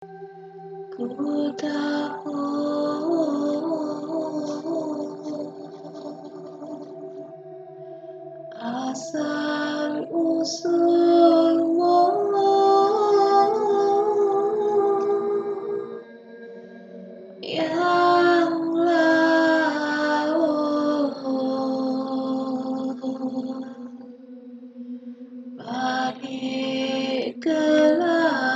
Ku tahu asal usulmu yang laut balik ke laut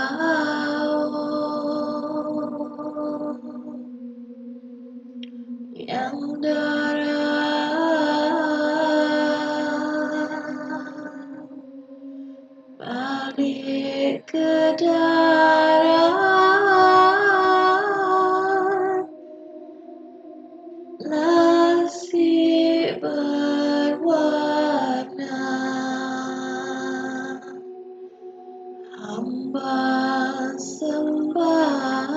yang darat balik ke darat nasi berwarna hamba sembahkan.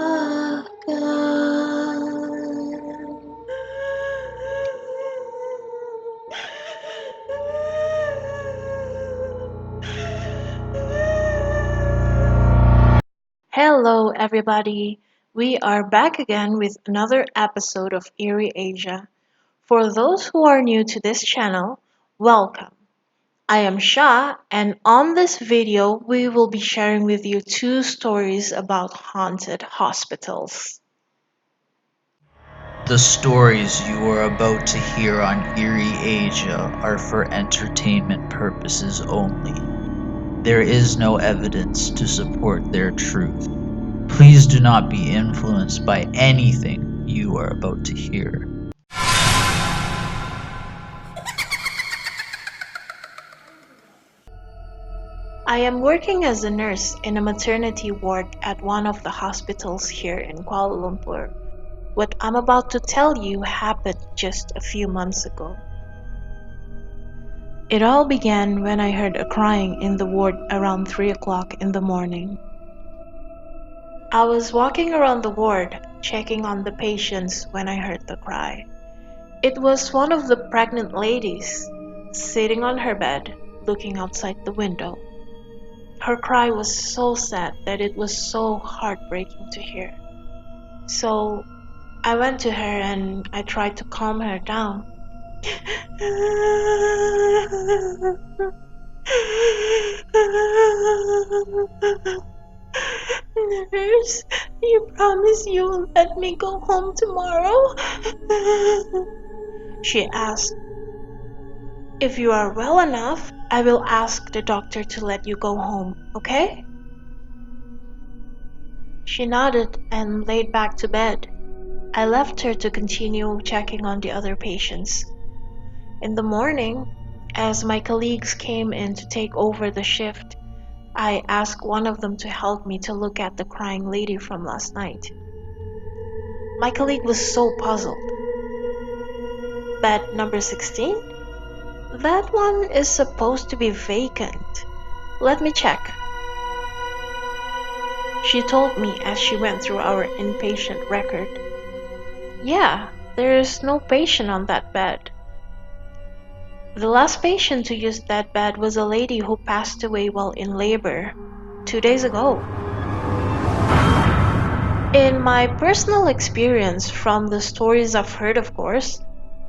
Hello, everybody. We are back again with another episode of Eerie Asia. For those who are new to this channel, welcome. I am Shah, and on this video, we will be sharing with you two stories about haunted hospitals. The stories you are about to hear on Eerie Asia are for entertainment purposes only. There is no evidence to support their truth. Please do not be influenced by anything you are about to hear. I am working as a nurse in a maternity ward at one of the hospitals here in Kuala Lumpur. What I'm about to tell you happened just a few months ago. It all began when I heard a crying in the ward around 3 o'clock in the morning. I was walking around the ward, checking on the patients when I heard the cry. It was one of the pregnant ladies, sitting on her bed, looking outside the window. Her cry was so sad that it was so heartbreaking to hear. So I went to her and I tried to calm her down. Nurse, you promise you will let me go home tomorrow? She asked. If you are well enough, I will ask the doctor to let you go home, okay? She nodded and laid back to bed. I left her to continue checking on the other patients. In the morning, as my colleagues came in to take over the shift, I asked one of them to help me to look at the crying lady from last night. My colleague was so puzzled. Bed number 16? That one is supposed to be vacant. Let me check. She told me as she went through our inpatient record. Yeah, there is no patient on that bed. The last patient to use that bed was a lady who passed away while in labor 2 days ago. In my personal experience from the stories I've heard, of course,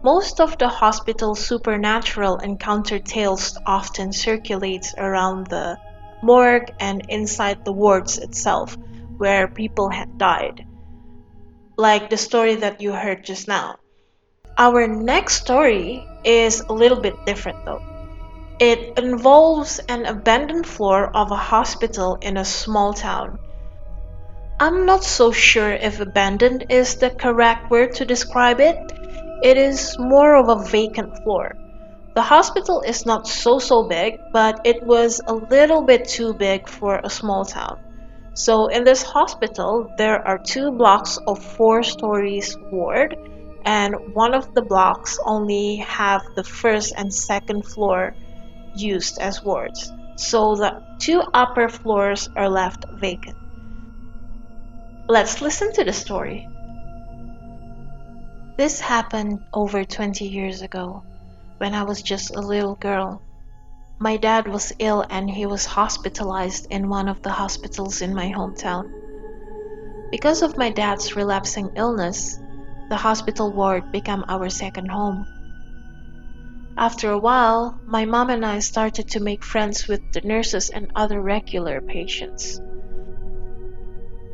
most of the hospital supernatural encounter tales often circulates around the morgue and inside the wards itself where people had died, like the story that you heard just now. Our next story is a little bit different though. It involves an abandoned floor of a hospital in a small town. I'm not so sure if abandoned is the correct word to describe it. It is more of a vacant floor. The hospital is not so big, but it was a little bit too big for a small town. So in this hospital, there are 2 blocks of 4 stories ward, and one of the blocks only have the first and second floor used as wards. So the 2 upper floors are left vacant. Let's listen to the story. This happened over 20 years ago, when I was just a little girl. My dad was ill and he was hospitalized in one of the hospitals in my hometown. Because of my dad's relapsing illness, the hospital ward became our second home. After a while, my mom and I started to make friends with the nurses and other regular patients.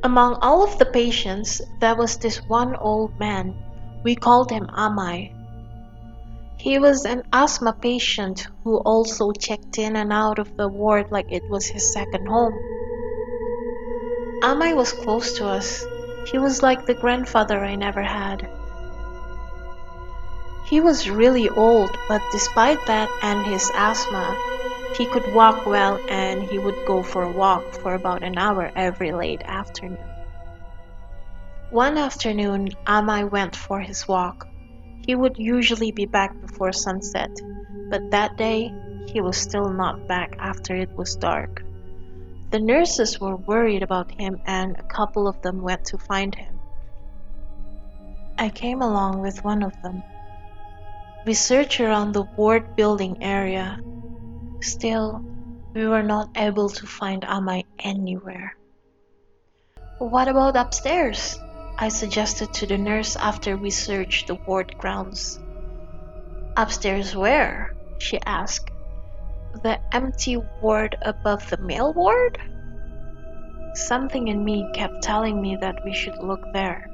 Among all of the patients, there was this one old man. We called him Amai. He was an asthma patient who also checked in and out of the ward like it was his second home. Amai was close to us. He was like the grandfather I never had. He was really old, but despite that and his asthma, he could walk well and he would go for a walk for about an hour every late afternoon. One afternoon, Amai went for his walk. He would usually be back before sunset, but that day he was still not back after it was dark. The nurses were worried about him and a couple of them went to find him. I came along with one of them. We searched around the ward building area. Still, we were not able to find Amai anywhere. What about upstairs? I suggested to the nurse after we searched the ward grounds. Upstairs where? She asked. The empty ward above the male ward? Something in me kept telling me that we should look there.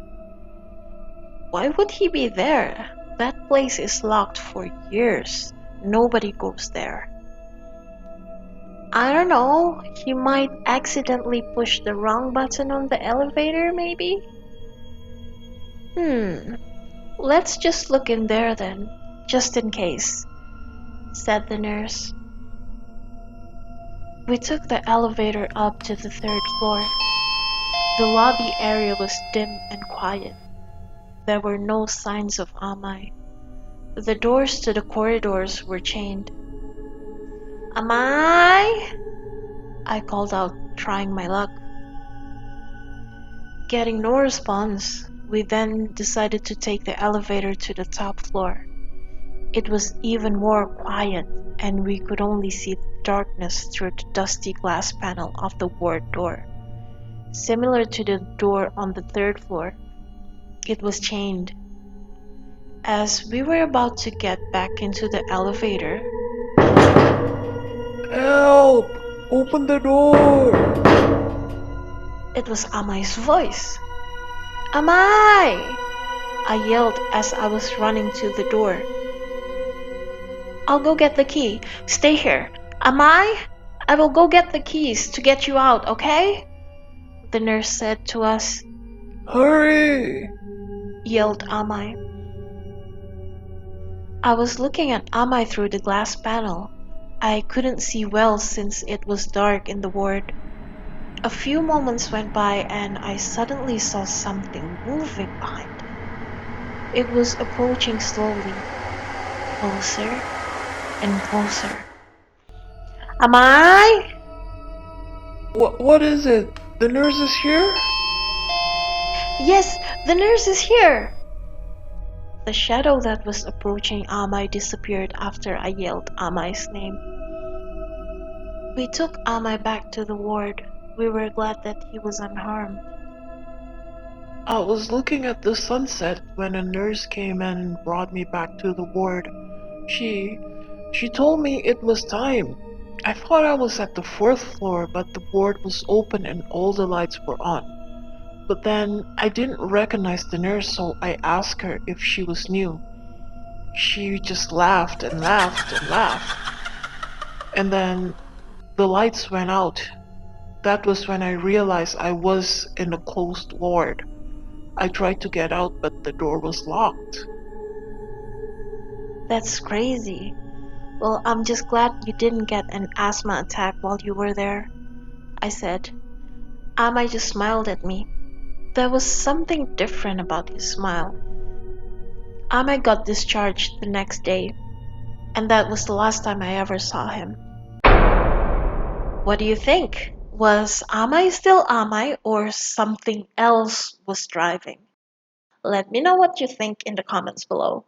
Why would he be there? That place is locked for years. Nobody goes there. I don't know. He might accidentally push the wrong button on the elevator, maybe? Hmm, let's just look in there then, just in case, said the nurse. We took the elevator up to the third floor. The lobby area was dim and quiet. There were no signs of Amai. The doors to the corridors were chained. Amai! I called out, trying my luck. Getting no response, we then decided to take the elevator to the top floor. It was even more quiet, and we could only see darkness through the dusty glass panel of the ward door. Similar to the door on the third floor, it was chained. As we were about to get back into the elevator, Help! Open the door! it was Amai's voice. Amai! I yelled as I was running to the door. I'll go get the key. Stay here. Amai? I will go get the keys to get you out, okay? The nurse said to us, Hurry! yelled Amai. I was looking at Amai through the glass panel. I couldn't see well since it was dark in the ward. A few moments went by and I suddenly saw something moving behind him. It was approaching slowly, closer and closer. Amai? What is it? The nurse is here? Yes, the nurse is here! The shadow that was approaching Amai disappeared after I yelled Amai's name. We took Amai back to the ward. We were glad that he was unharmed. I was looking at the sunset when a nurse came and brought me back to the ward. She she told me it was time. I thought I was at the fourth floor, but the ward was open and all the lights were on. But then I didn't recognize the nurse, so I asked her if she was new. She just laughed and laughed and laughed. And then the lights went out. That was when I realized I was in a closed ward. I tried to get out, but the door was locked. That's crazy. Well, I'm just glad you didn't get an asthma attack while you were there, I said. Amai just smiled at me. There was something different about his smile. Amai got discharged the next day, and that was the last time I ever saw him. What do you think? Was Amai still Amai or something else was driving? Let me know what you think in the comments below.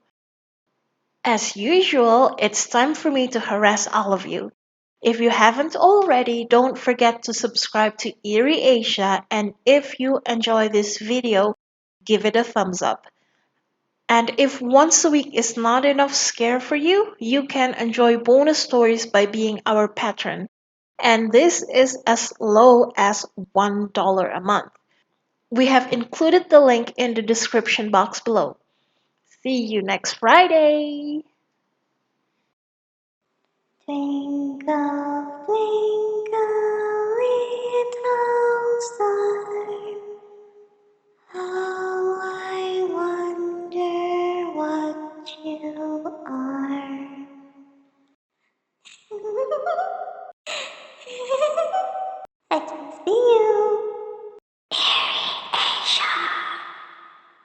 As usual, it's time for me to harass all of you. If you haven't already, don't forget to subscribe to Eerie Asia, and if you enjoy this video, give it a thumbs up. And if once a week is not enough scare for you, you can enjoy bonus stories by being our patron. And this is as low as $1 a month. We have included the link in the description box below. See you next Friday! Twinkle, twinkle.